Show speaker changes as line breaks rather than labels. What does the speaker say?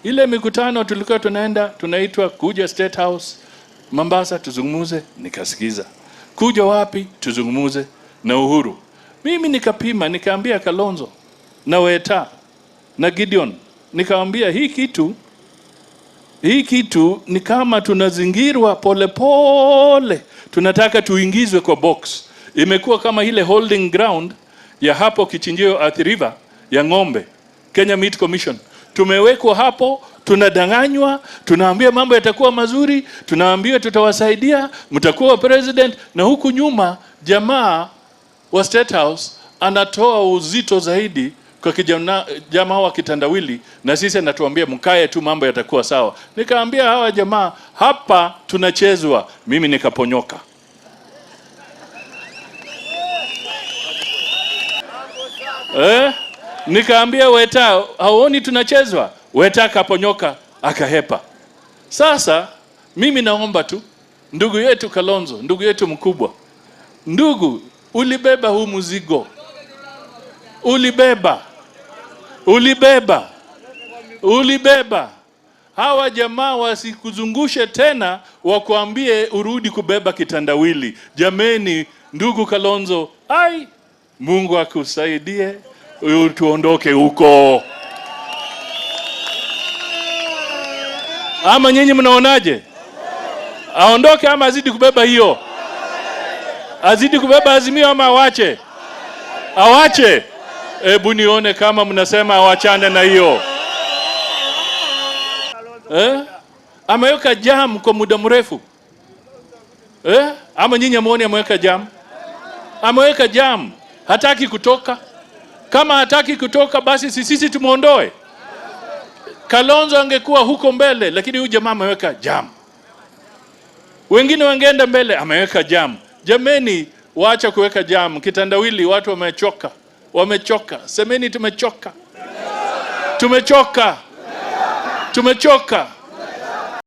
Ile mikutano tulikuwa tunaenda, tunaitwa kuja State House Mombasa tuzungumuze, nikasikiza. Kuja wapi tuzungumuze na Uhuru. Mimi nikapima, nikaambia Kalonzo na Weta na Gideon, nikamwambia hii kitu ni kama tunazingirwa polepole, tunataka tuingizwe kwa box. Imekuwa kama ile holding ground ya hapo kichinjio Athi River ya ng'ombe, Kenya Meat Commission. Tumewekwa hapo, tunadanganywa, tunaambia mambo yatakuwa mazuri, tunaambia tutawasaidia, mtakuwa president, na huku nyuma jamaa wa State House anatoa uzito zaidi kwa jamaa wa kitandawili, na sisi anatuambia mkae tu mambo yatakuwa sawa. Nikaambia hawa jamaa hapa tunachezwa, mimi nikaponyoka. Nikaambia Weta, haoni tunachezwa? Weta kaponyoka, akahepa. Sasa mimi naomba tu ndugu yetu Kalonzo, ndugu yetu mkubwa, ndugu, ulibeba huu mzigo, ulibeba. Hawa jamaa wasikuzungushe tena wakuambie urudi kubeba kitandawili. Jameni, ndugu Kalonzo, Mungu akusaidie tuondoke huko. Ama nyinyi mnaonaje? Aondoke ama azidi kubeba hiyo? Azidi kubeba Azimio ama awache? Awache. Hebu nione kama mnasema awachane na hiyo. Ameweka jam kwa muda mrefu. Ama nyinyi muone ameweka jam? Ameweka jam. Hataki kutoka. Kama hataki kutoka basi sisi tumuondoe. Kalonzo angekuwa huko mbele, lakini huyu jamaa ameweka jam. Wengine wangeenda mbele, ameweka jam. Jameni, waacha kuweka jam. Kitandawili watu wamechoka. Wamechoka. Semeni tumechoka. Tumechoka.